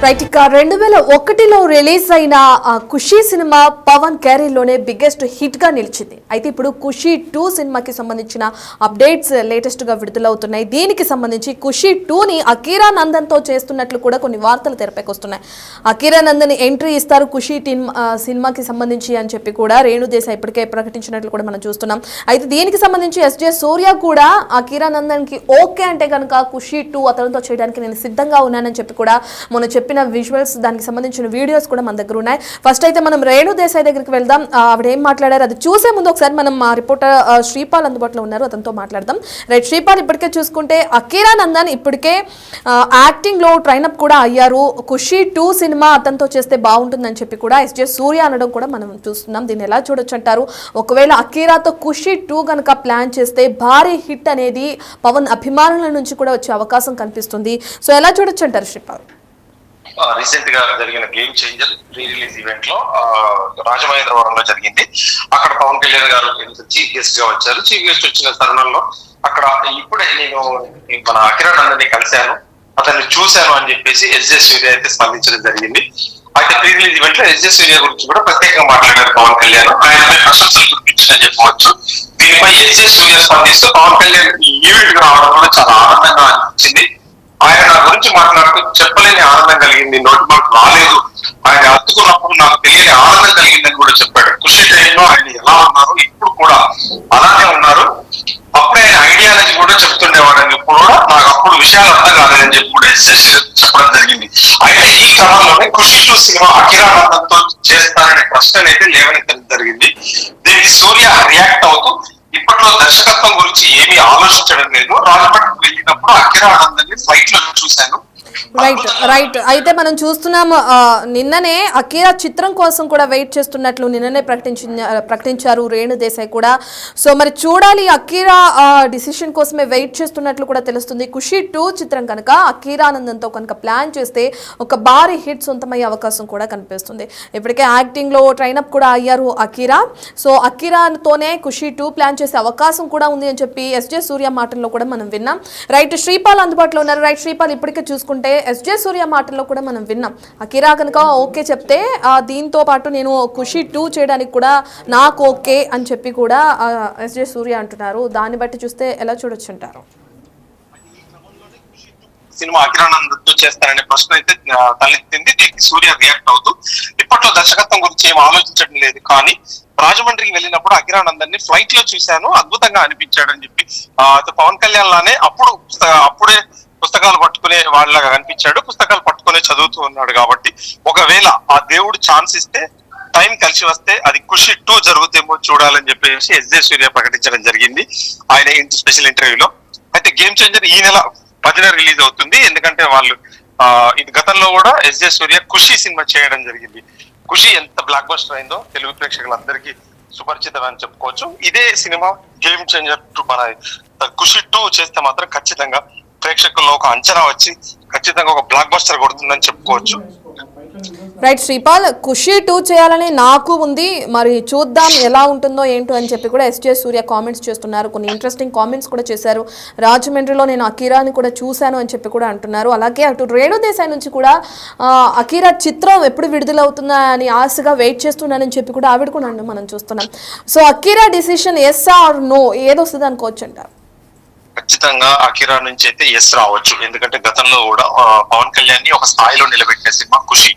Right ఇక 2001లో release అయిన ఖుషీ cinema Pawan క్యారీర్లోనే biggest hit గా నిలిచింది. అయితే ఇప్పుడు ఖుషీ 2 సినిమాకి సంబంధించిన అప్డేట్స్ లేటెస్ట్ గా విడుదలవుతున్నాయి. దీనికి సంబంధించి ఖుషీ 2ని అకీరా నందన్ తో చేస్తున్నట్లు కూడా కొన్ని వార్తలు తెరపైకి వస్తున్నాయి. అకీరా నందన్ ఎంట్రీ ఇస్తారు ఖుషీ సినిమాకి సంబంధించి అని చెప్పి కూడా రేణు దేశాయ్ ఇప్పటికే ప్రకటించినట్లు కూడా మనం చూస్తున్నాం. అయితే దీనికి సంబంధించి ఎస్జే సూర్య కూడా అకీరా నందన్ కి ఓకే అంటే కనుక ఖుషీ 2 అతనితో చేయడానికి నేను సిద్ధంగా ఉన్నానని చెప్పి కూడా మనం చెప్పిన విజువల్స్ దానికి సంబంధించిన వీడియోస్ కూడా మన దగ్గర ఉన్నాయి. ఫస్ట్ అయితే మనం రేణు దేశాయ్ దగ్గరికి వెళ్దాం. ఆవిడ ఏం మాట్లాడారు అది చూసే ముందు ఒకసారి మనం మా రిపోర్టర్ శ్రీపాల్ అందుబాటులో ఉన్నారు, అతనితో మాట్లాడదాం. రైట్ శ్రీపాల్, ఇప్పటికే చూసుకుంటే అకీరా నందన్ ఇప్పటికే యాక్టింగ్ లో ట్రైనప్ కూడా అయ్యారు. ఖుషీ 2 సినిమా అతనితో చేస్తే బాగుంటుందని చెప్పి కూడా ఎస్జే సూర్య అనడం కూడా మనం చూస్తున్నాం. దీన్ని ఎలా చూడొచ్చు అంటారు? ఒకవేళ అకీరాతో ఖుషీ 2 కనుక ప్లాన్ చేస్తే భారీ హిట్ అనేది పవన్ అభిమానుల నుంచి కూడా వచ్చే అవకాశం కనిపిస్తుంది. సో ఎలా చూడొచ్చు అంటారు శ్రీపాల్? రీసెంట్ గా జరిగిన game changer pre release event లో రాజమహేంద్రవరంలో జరిగింది. అక్కడ పవన్ కళ్యాణ్ గారు చీఫ్ గెస్ట్ గా వచ్చారు. చీఫ్ గెస్ట్ వచ్చిన తరుణంలో అక్కడ ఇప్పుడే నేను మన అకీరా నందన్ ని కలిశాను, అతన్ని చూశాను అని చెప్పేసి ఎస్జే సూర్య అయితే స్పందించడం జరిగింది. అయితే ప్రీ రిలీజ్ ఈవెంట్ లో ఎస్జే సూర్య గురించి కూడా ప్రత్యేకంగా మాట్లాడారు పవన్ కళ్యాణ్. ఆయన ప్రశంసలు గుర్తించారని చెప్పవచ్చు. దీనిపై ఎస్జే సూర్య స్పందిస్తూ పవన్ కళ్యాణ్ ఈవెంట్ కు రావడం కూడా చాలా ఆనందంగా అనిపించింది. ఆయన నా గురించి మాట్లాడుతూ చెప్పలేని ఆనందం కలిగింది, నోటి మాట రాలేదు, ఆయన అత్తుకున్నప్పుడు నాకు తెలియని ఆనందం కలిగిందని కూడా చెప్పాడు. ఖుషీ టైంలో ఆయన ఎలా ఉన్నారు ఇప్పుడు కూడా అలానే ఉన్నారు, అప్పుడే ఆయన ఐడియాలజీ కూడా చెప్తుండేవాడని ఇప్పుడు కూడా నాకు అప్పుడు విషయాలు అర్థం కాలేదని చెప్పి కూడా చెప్పడం జరిగింది. అయితే ఈ క్రమంలోనే ఖుషీ 2 సినిమా అకీరా నందన్ తో చేస్తారనే ప్రశ్న అయితే లేవనెత్తడం జరిగింది. దీనికి సూర్య రియాక్ట్ అవుతూ ఇప్పట్లో దర్శకత్వం గురించి ఏమీ ఆలోచించడం లేదు, రాజమండ్రికి వెళ్ళినప్పుడు అకీరా నందన్ ని ఫ్లైట్ లో చూశాను. రైట్ అయితే మనం చూస్తున్నాం నిన్ననే అకీరా చిత్రం కోసం కూడా వెయిట్ చేస్తున్నట్లు నిన్ననే ప్రకటించారు రేణు దేశాయ్ కూడా. సో మరి చూడాలి, అకీరా డిసిషన్ కోసమే వెయిట్ చేస్తున్నట్లు కూడా తెలుస్తుంది. ఖుషీ 2 చిత్రం కనుక అకీరా నందన్తో కనుక ప్లాన్ చేస్తే ఒక భారీ హిట్ సొంతమయ్యే అవకాశం కూడా కనిపిస్తుంది. ఇప్పటికే యాక్టింగ్ లో ట్రైనప్ కూడా అయ్యారు అకీరా. సో అకీరాతోనే ఖుషీ 2 ప్లాన్ చేసే అవకాశం కూడా ఉంది అని చెప్పి ఎస్జే సూర్య మాటల్లో కూడా మనం విన్నాం. రైట్ శ్రీపాల్ అందుబాటులో ఉన్నారు. రైట్ శ్రీపాల్, ఇప్పటికే చూసుకుంటే ఎస్జే సూర్య మాటల్లో కూడా మనం విన్నాం అకీరా కనుక ఓకే చెప్తే దీంతో పాటు నేను ఖుషీ 2 చేయడానికి కూడా నాకు ఓకే అని చెప్పి కూడా ఎస్జే సూర్య అంటున్నారు. దాన్ని బట్టి చూస్తే ఎలా చూడొచ్చు అంటారు? సినిమా అకీరా నందన్ తో చేస్తారనే ప్రశ్న అయితే తలెత్తింది. దీనికి సూర్య రియాక్ట్ అవుతూ ఇప్పట్లో దర్శకత్వం గురించి ఏం ఆలోచించడం లేదు, కానీ రాజమండ్రికి వెళ్ళినప్పుడు అకీరా నందన్ ని ఫ్లైట్ లో చూశాను, అద్భుతంగా అనిపించాడు అని చెప్పి పవన్ కళ్యాణ్ లానే అప్పుడే పుస్తకాలు పట్టుకునే వాళ్ళగా కనిపించాడు, పుస్తకాలు పట్టుకునే చదువుతూ ఉన్నాడు. కాబట్టి ఒకవేళ ఆ దేవుడు ఛాన్స్ ఇస్తే టైం కలిసి వస్తే అది ఖుషీ 2 జరుగుతేమో చూడాలని చెప్పేసి ఎస్జే సూర్య ప్రకటించడం జరిగింది ఆయన స్పెషల్ ఇంటర్వ్యూలో. అయితే గేమ్ చేంజర్ ఈ నెల 10న రిలీజ్ అవుతుంది. ఎందుకంటే వాళ్ళు ఇది గతంలో కూడా ఎస్జే సూర్య ఖుషీ సినిమా చేయడం జరిగింది. ఖుషి ఎంత బ్లాక్ బస్టర్ అయిందో తెలుగు ప్రేక్షకులందరికీ సుపరిచితం అని చెప్పుకోవచ్చు. ఇదే సినిమా గేమ్ చేంజర్ మన ఖుషీ 2 చేస్తే మాత్రం ఖచ్చితంగా ప్రేక్షకుల్లో ఒక అంచనా వచ్చి ఖచ్చితంగా ఒక బ్లాక్ బస్టర్ కొడుతుందని చెప్పుకోవచ్చు. రైట్ శ్రీపాల్, ఖుషీ 2 చేయాలని నాకు ఉంది, మరి చూద్దాం ఎలా ఉంటుందో ఏంటో అని చెప్పి కూడా ఎస్జే సూర్య కామెంట్స్ చేస్తున్నారు. కొన్ని ఇంట్రెస్టింగ్ కామెంట్స్ కూడా చేశారు. రాజమండ్రిలో నేను అకీరాని కూడా చూశాను అని చెప్పి కూడా అంటున్నారు. అలాగే అటు రేణు దేశాయ్ నుంచి కూడా అకీరా చిత్రం ఎప్పుడు విడుదలవుతుందా అని ఆశగా వెయిట్ చేస్తున్నానని చెప్పి కూడా ఆవిడ కూడా మనం చూస్తున్నాం. So Akira decision yes or no ఏదొస్తుంది అనుకోవచ్చు అంటారు? ఖచ్చితంగా అకీరా నుంచి అయితే ఎస్ రావచ్చు. ఎందుకంటే గతంలో కూడా పవన్ కళ్యాణ్ ని ఒక స్థాయిలో నిలబెట్టిన సినిమా ఖుషి.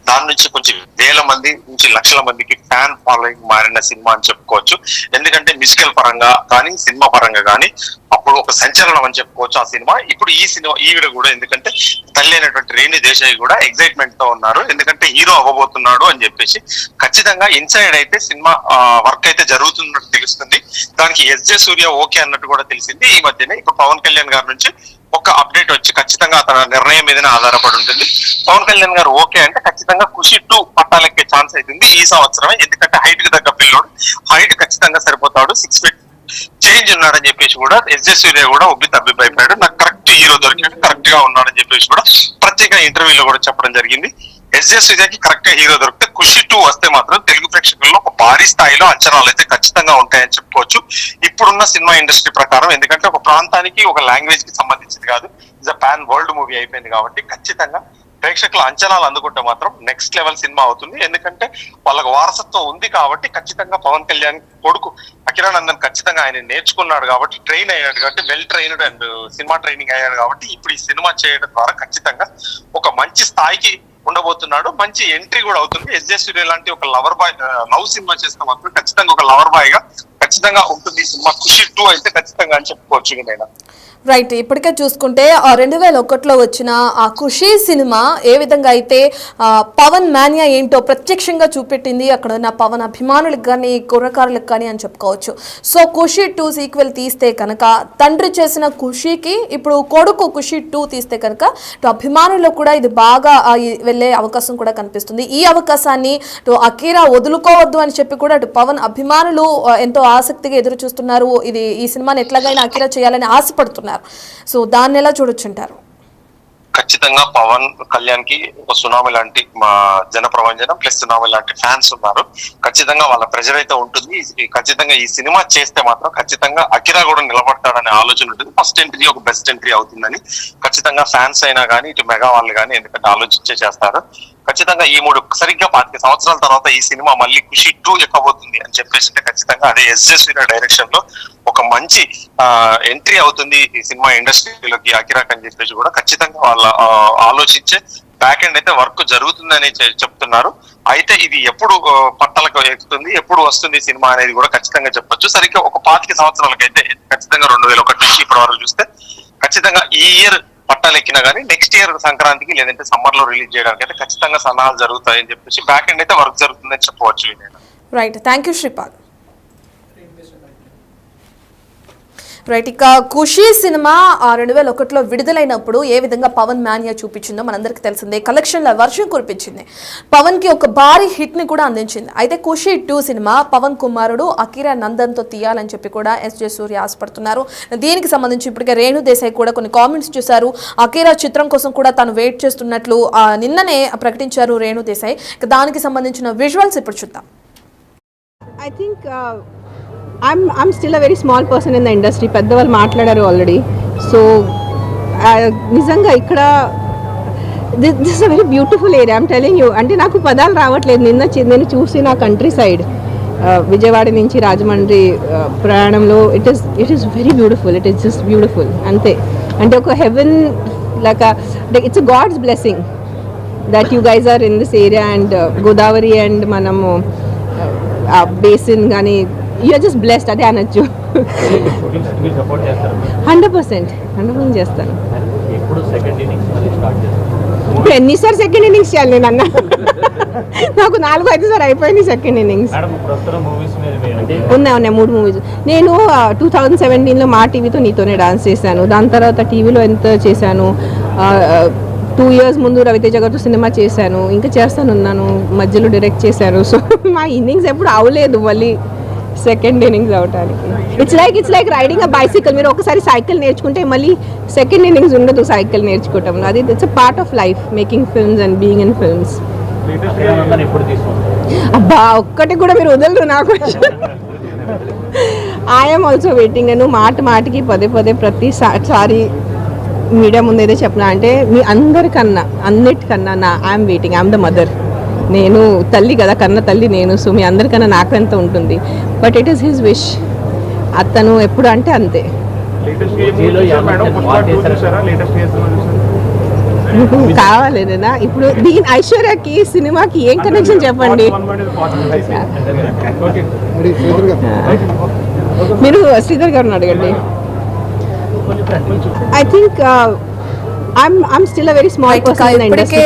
దాని నుంచి కొంచెం వేల మంది నుంచి లక్షల మందికి ఫ్యాన్ ఫాలోయింగ్ మారిన సినిమా అని చెప్పుకోవచ్చు. ఎందుకంటే మ్యూజికల్ పరంగా కానీ సినిమా పరంగా కానీ అప్పుడు ఒక సంచలనం అని చెప్పుకోవచ్చు ఆ సినిమా. ఇప్పుడు ఈ సినిమా ఈవిడ కూడా, ఎందుకంటే తల్లి అయినటువంటి రేణు దేశాయ్ కూడా ఎక్సైట్మెంట్ తో ఉన్నారు, ఎందుకంటే హీరో అవ్వబోతున్నాడు అని చెప్పేసి. ఖచ్చితంగా ఇన్సైడ్ అయితే సినిమా వర్క్ అయితే జరుగుతున్నట్టు తెలుస్తుంది. దానికి ఎస్జే సూర్య ఓకే అన్నట్టు కూడా తెలిసింది. ఈ మధ్యనే ఇప్పుడు పవన్ కళ్యాణ్ గారి నుంచి ఒక అప్డేట్ వచ్చి ఖచ్చితంగా తన నిర్ణయం మీదనే ఆధారపడి ఉంటుంది. పవన్ కళ్యాణ్ గారు ఓకే అంటే ఖచ్చితంగా ఖుషీ 2 పట్టాలెక్కే ఛాన్స్ అవుతుంది ఈ సంవత్సరమే. ఎందుకంటే హైట్ కి తగ్గ పిల్లోడు, హైట్ ఖచ్చితంగా సరిపోతాడు, 6 feet చేంజ్ ఉన్నాడని చెప్పేసి కూడా ఎస్జే సూర్య కూడా ఉబ్బి తబ్బిపోయిపోయాడు. నాకు కరెక్ట్ హీరో దొరికాడు, కరెక్ట్ గా ఉన్నాడని చెప్పేసి కూడా ప్రత్యేక ఇంటర్వ్యూలో కూడా చెప్పడం జరిగింది. ఎస్జే సూర్యకి కరెక్ట్ గా హీరో దొరికితే ఖుషీ 2 వస్తే మాత్రం తెలుగు ప్రేక్షకుల్లో ఒక భారీ స్థాయిలో అంచనాలు అయితే ఖచ్చితంగా ఉంటాయని చెప్పుకోవచ్చు ఇప్పుడున్న సినిమా ఇండస్ట్రీ ప్రకారం. ఎందుకంటే ఒక ప్రాంతానికి ఒక లాంగ్వేజ్ కి సంబంధించింది కాదు, it's a pan world movie అయిపోయింది కాబట్టి ఖచ్చితంగా ప్రేక్షకుల అంచనాలు అందుకుంటే మాత్రం నెక్స్ట్ లెవెల్ సినిమా అవుతుంది. ఎందుకంటే వాళ్ళకి వారసత్వం ఉంది కాబట్టి ఖచ్చితంగా పవన్ కళ్యాణ్ కొడుకు అకిరానందన్ ఖచ్చితంగా ఆయన నేర్చుకున్నాడు కాబట్టి, ట్రైన్ అయ్యాడు కాబట్టి, well trained and cinema training అయ్యాడు కాబట్టి ఇప్పుడు ఈ సినిమా చేయడం ద్వారా ఖచ్చితంగా ఒక మంచి స్థాయికి ఉండబోతున్నాడు. మంచి ఎంట్రీ కూడా అవుతుంది. ఎస్జే సూర్య లాంటి ఒక లవర్ బాయ్ లవ్ సినిమా చేస్తే మాత్రం ఖచ్చితంగా ఒక లవర్ బాయ్ గా ఖచ్చితంగా ఉంటుంది ఈ సినిమా. ఖుషి 2 అయితే ఖచ్చితంగా అని చెప్పుకోవచ్చు నేను. రైట్, ఇప్పటికే చూసుకుంటే 2001లో వచ్చిన ఆ ఖుషీ సినిమా ఏ విధంగా అయితే పవన్ మాన్యా ఏంటో ప్రత్యక్షంగా చూపెట్టింది అక్కడ ఉన్న పవన్ అభిమానులకు కానీ కుర్రకారులకు కానీ అని చెప్పుకోవచ్చు. సో ఖుషి 2 సీక్వెల్ తీస్తే కనుక తండ్రి చేసిన ఖుషీకి ఇప్పుడు కొడుకు ఖుషి 2 తీస్తే కనుక అభిమానుల్లో కూడా ఇది బాగా వెళ్ళే అవకాశం కూడా కనిపిస్తుంది. ఈ అవకాశాన్ని అకీరా వదులుకోవద్దు అని చెప్పి కూడా అటు పవన్ అభిమానులు ఎంతో ఆసక్తిగా ఎదురు చూస్తున్నారు. ఈ సినిమాని ఎట్లాగైనా అకీరా చేయాలని ఆశపడుతున్నారు. సో దాన్ని ఎలా చూడొచ్చుంటారు? ఖచ్చితంగా పవన్ కళ్యాణ్ కి ఒక సునామీ లాంటి మా జన ప్రపంచం ప్లస్ సునామీ లాంటి ఫ్యాన్స్ ఉన్నారు. ఖచ్చితంగా వాళ్ళ ప్రెజర్ అయితే ఉంటుంది. ఖచ్చితంగా ఈ సినిమా చేస్తే మాత్రం ఖచ్చితంగా అకిరా కూడా నిలబడతాడనే ఆలోచన ఉంటుంది. ఫస్ట్ ఎంట్రీ ఒక బెస్ట్ ఎంట్రీ అవుతుందని ఖచ్చితంగా ఫ్యాన్స్ అయినా కానీ ఇటు మెగా వాళ్ళు కానీ ఎందుకంటే ఆలోచించే చేస్తారు. ఖచ్చితంగా ఈ 3 సరిగ్గా 25 సంవత్సరాల తర్వాత ఈ సినిమా మళ్ళీ ఖుషి 2 ఎక్కబోతుంది అని చెప్పేసి ఖచ్చితంగా అదే ఎస్జే సూర్య డైరెక్షన్ లో ఒక మంచి ఎంట్రీ అవుతుంది ఈ సినిమా ఇండస్ట్రీలోకి అకిరాక్ అని చెప్పేసి కూడా ఖచ్చితంగా వాళ్ళ ఆలోచించే బ్యాక్ ఎండ్ అయితే వర్క్ జరుగుతుందని చెప్తున్నారు. అయితే ఇది ఎప్పుడు పట్టాలకు ఎక్కుతుంది, ఎప్పుడు వస్తుంది సినిమా అనేది కూడా ఖచ్చితంగా చెప్పొచ్చు. సరిగ్గా ఒక 25 సంవత్సరాలకైతే ఖచ్చితంగా 2001 నుంచి ఇప్పటి వరకు చూస్తే ఖచ్చితంగా ఈ ఇయర్ పట్టాలు ఎక్కినా కానీ నెక్స్ట్ ఇయర్ సంక్రాంతికి లేదంటే సమ్మర్ లో రిలీజ్ చేయడానికి అయితే ఖచ్చితంగా సన్నాహాలు జరుగుతాయని చెప్పేసి బ్యాక్ ఎండ్ అయితే వర్క్ జరుగుతుందని చెప్పవచ్చు. Right, thank you Sripal. Right, ఇక ఖుషీ సినిమా 2001లో విడుదలైనప్పుడు ఏ విధంగా పవన్ మాన్యా చూపించిందో మనందరికీ తెలిసిందే. కలెక్షన్ల వర్షం కురిపించింది, పవన్కి ఒక భారీ హిట్ని కూడా అందించింది. అయితే ఖుషీ 2 సినిమా పవన్ కుమారుడు అకిరా నందన్తో తీయాలని చెప్పి కూడా ఎస్జే సూర్య ఆశపడుతున్నారు. దీనికి సంబంధించి ఇప్పటికే రేణు దేశాయ్ కూడా కొన్ని కామెంట్స్ చూశారు. అకిరా చిత్రం కోసం కూడా తాను వెయిట్ చేస్తున్నట్లు నిన్ననే ప్రకటించారు రేణు దేశాయ్. దానికి సంబంధించిన విజువల్స్ ఇప్పుడు చూద్దాం. I think I'm still a very small person in the industry. పెద్దవాళ్ళు మాట్లాడారు ఆల్రెడీ. సో నిజంగా ఇక్కడ this is a very beautiful area. I'm telling you. అంటే నాకు పదాలు రావట్లేదు. నేను చూసిన కంట్రీ సైడ్ విజయవాడ నుంచి రాజమండ్రి ప్రయాణంలో it is very beautiful. It is just beautiful అంతే. అంటే ఒక heaven like it's a God's blessing that you guys are in this area and Godavari and మనము బేసిన్ కానీ యూఆర్ జస్ట్ బ్లెస్డ్ అదే అనొచ్చు. 100% చేస్తాను. ఇప్పుడు ఎన్నిసార్లు సెకండ్ ఇన్నింగ్స్ చేయాలి నేను అన్న? నాకు 4-5 సార్లు అయిపోయింది సెకండ్ ఇన్నింగ్స్. ఉన్నాయి 3 మూవీస్. నేను 2017లో మా టీవీతో నీతోనే డాన్స్ చేశాను. దాని తర్వాత టీవీలో ఎంత చేశాను. 2 years ముందు రవితేజ గారితో సినిమా చేశాను. ఇంకా చేస్తానున్నాను. మధ్యలో డైరెక్ట్ చేశాను. సో మా ఇన్నింగ్స్ ఎప్పుడు అవలేదు మళ్ళీ సెకండ్ ఇన్నింగ్స్ అవటానికి. It's like riding a bicycle. మీరు ఒకసారి సైకిల్ నేర్చుకుంటే మళ్ళీ సెకండ్ ఇన్నింగ్స్ ఉండదు సైకిల్ నేర్చుకోవటంలో. అది it's a part of life, making films and being in films. అబ్బా ఒక్కటి కూడా మీరు వదలరు నాకు. I'm also waiting. నేను మాటికి పదే ప్రతిసారి మీడియా ముందు ఏదో చెప్పినా అంటే మీ అన్నిటికన్నా I'm waiting. I'm the mother. నేను తల్లి కదా, కన్న తల్లి నేను. సో మీ అందరికన్నా నాకు ఎంత ఉంటుంది. But it is his wish. అతను ఎప్పుడు అంటే అంతే. కావాలేనా ఇప్పుడు దీని ఐశ్వర్యకి సినిమాకి ఏం కనెక్షన్ చెప్పండి. మీరు శ్రీధర్ గారిని అడగండి. I think I'm still a very small person in the industry.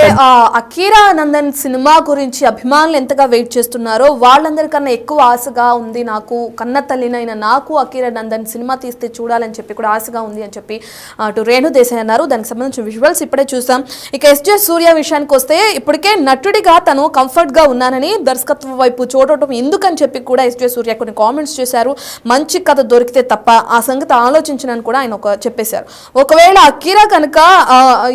Akira Nandan సినిమా గురించి అభిమానులు ఎంతగా వెయిట్ చేస్తున్నారో వాళ్ళందరికన్నా ఎక్కువ ఆశగా ఉంది నాకు. కన్న తల్లినైనా నాకు అకీరా నందన్ సినిమా తీస్తే చూడాలని చెప్పి కూడా ఆశగా ఉంది అని చెప్పి అటు రేణు దేశాయ్ అన్నారు. దానికి సంబంధించిన విజువల్స్ ఇప్పుడే చూసాం. ఇక ఎస్జే సూర్య విషయానికి వస్తే ఇప్పటికే నటుడిగా తను కంఫర్ట్గా ఉన్నానని దర్శకత్వం వైపు చూడటం ఎందుకని చెప్పి కూడా ఎస్జే సూర్య కొన్ని కామెంట్స్ చేశారు. మంచి కథ దొరికితే తప్ప ఆ సంగతి ఆలోచించనని కూడా ఆయన చెప్పేశారు. ఒకవేళ అకీరా కనుక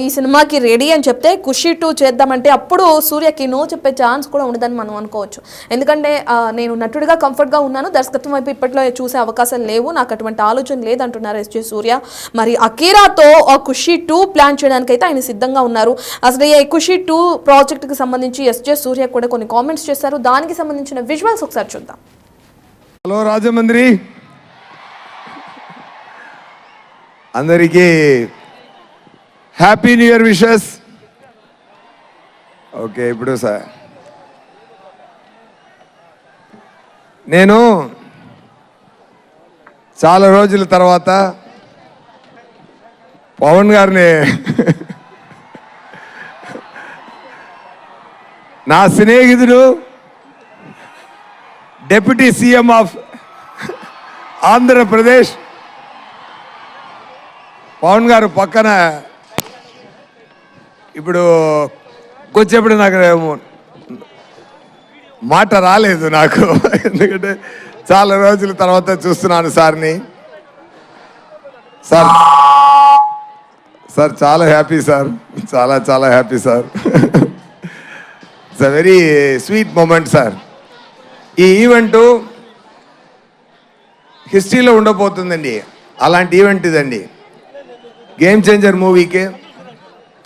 ఈ సినిమాకి రెడీ అని చెప్తే ఖుషి 2 చేద్దామంటే అప్పుడు సూర్యకి నో చెప్పే ఛాన్స్ కూడా ఉండదని మనం అనుకోవచ్చు. ఎందుకంటే నేను నటుడిగా కంఫర్ట్గా ఉన్నాను, దర్శకత్వం వైపు ఇప్పట్లో చూసే అవకాశాలు లేవు, నాకు అటువంటి ఆలోచన లేదంటున్నారు ఎస్జే సూర్య. మరి అకీరాతో ఖుషి 2 ప్లాన్ చేయడానికి అయితే ఆయన సిద్ధంగా ఉన్నారు. అసలు ఈ ఖుషి 2 ప్రాజెక్ట్కి సంబంధించి ఎస్జే సూర్య కూడా కొన్ని కామెంట్స్ చేశారు. దానికి సంబంధించిన విజువల్స్ ఒకసారి చూద్దాం. హలో రాజమండ్రి, అందరికీ happy new year wishes. Okay, ఇప్పుడు సార్ నేను చాలా రోజుల తర్వాత పవన్ గారిని నా స్నేహితుడు deputy CM of Andhra Pradesh Pavan garu పక్కన ఇప్పుడు కొంచెప్పుడు నాకు మాట రాలేదు నాకు, ఎందుకంటే చాలా రోజుల తర్వాత చూస్తున్నాను సార్ని. సార్ సార్ చాలా హ్యాపీ సార్, చాలా చాలా happy sir. It's a very sweet moment sir. ఈ ఈవెంటు హిస్టరీలో ఉండబోతుందండి. అలాంటి ఈవెంట్ ఇదండి. గేమ్ చేంజర్ మూవీకి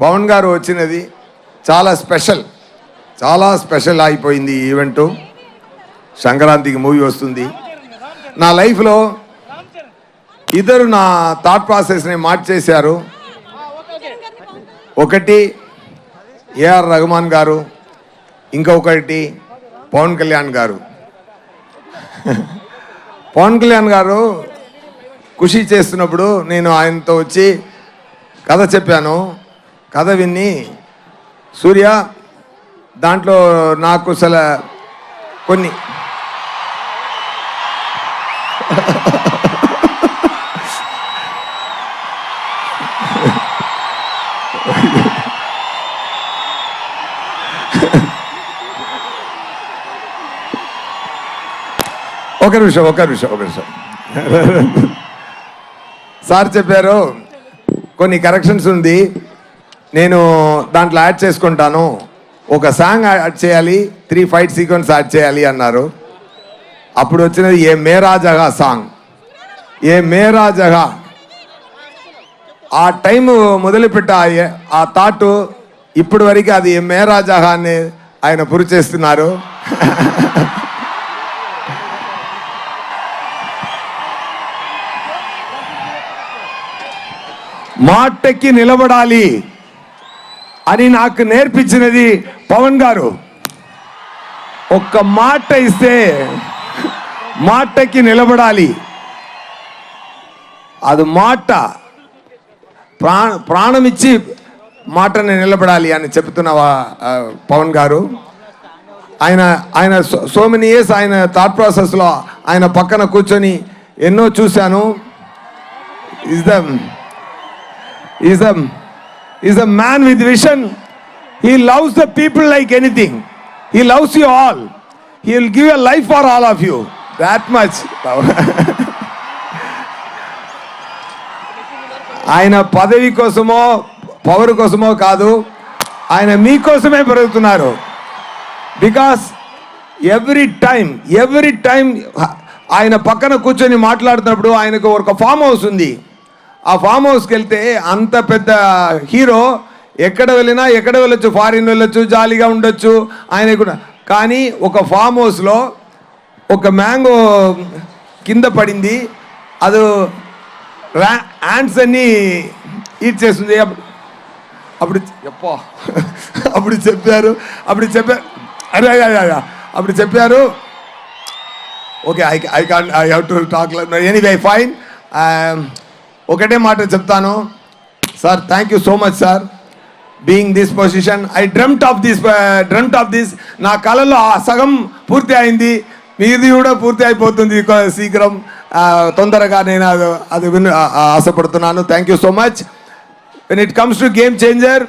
పవన్ గారు వచ్చినది చాలా స్పెషల్, చాలా స్పెషల్ అయిపోయింది ఈ ఈవెంటు. సంక్రాంతికి మూవీ వస్తుంది. నా లైఫ్లో ఇద్దరు నా థాట్ ప్రాసెస్ని మార్చేశారు. ఒకటి ఏఆర్ రెహమాన్ గారు, ఇంకొకటి పవన్ కళ్యాణ్ గారు. పవన్ కళ్యాణ్ గారు ఖుషి చేస్తున్నప్పుడు నేను ఆయనతో వచ్చి కథ చెప్పాను. కథ విని సూర్య దాంట్లో నాకు అసలు కొన్ని ఒక నిమిషం సార్ చెప్పారు కొన్ని కరెక్షన్స్ ఉంది, నేను దాంట్లో యాడ్ చేసుకుంటాను, ఒక సాంగ్ యాడ్ చేయాలి, 3 ఫైట్ సీక్వెన్స్ యాడ్ చేయాలి అన్నారు. అప్పుడు వచ్చినది ఏ మేరా జగా సాంగ్. ఏ మేరా జగా ఆ టైం మొదలుపెట్ట ఆ థాట్ ఇప్పటి వరకు అది ఏ మేరా జగా అని ఆయన పూర్తి చేస్తున్నారు. మాటకి నిలబడాలి అని నాకు నేర్పించినది పవన్ గారు. ఒక్క మాట ఇస్తే మాటకి నిలబడాలి. అది మాట ప్రాణం ఇచ్చి మాటని నిలబడాలి అని చెప్తున్న పవన్ గారు. ఆయన సో మెనీ ఇయర్స్ ఆయన థాట్ ప్రాసెస్లో ఆయన పక్కన కూర్చొని ఎన్నో చూశాను. is a man with vision. He loves the people like anything. He loves you all. He will give a life for all of you. That much. ఆయన పదవి కోసమో పవర్ కోసమో కాదు, ఆయన మీకోసమే పెరుగుతున్నారు. బికాస్ ఎవ్రీ టైం ఆయన పక్కన కూర్చొని మాట్లాడుతున్నప్పుడు ఆయనకు ఒక ఫామ్ హౌస్ ఉంది. ఆ ఫామ్ హౌస్కి వెళ్తే అంత పెద్ద హీరో ఎక్కడ వెళ్ళొచ్చు, ఫారిన్ వెళ్ళొచ్చు, జాలీగా ఉండొచ్చు ఆయన కూడా. కానీ ఒక ఫామ్ హౌస్లో ఒక మ్యాంగో కింద పడింది, అది యాంట్స్ అన్ని ఈట్ చేస్తుంది. అప్పుడు చెప్పారు okay, I have to talk anyway fine. ఒకటే మాట చెప్తాను sir, thank you so much sir being this position. I dreamt of this. నా కళలో ఆ సగం పూర్తి అయింది, మీది కూడా పూర్తి అయిపోతుంది శీఘ్రం, తొందరగా. నేను అది ఆశపడుతున్నాను. Thank you so much. When it comes to game changer,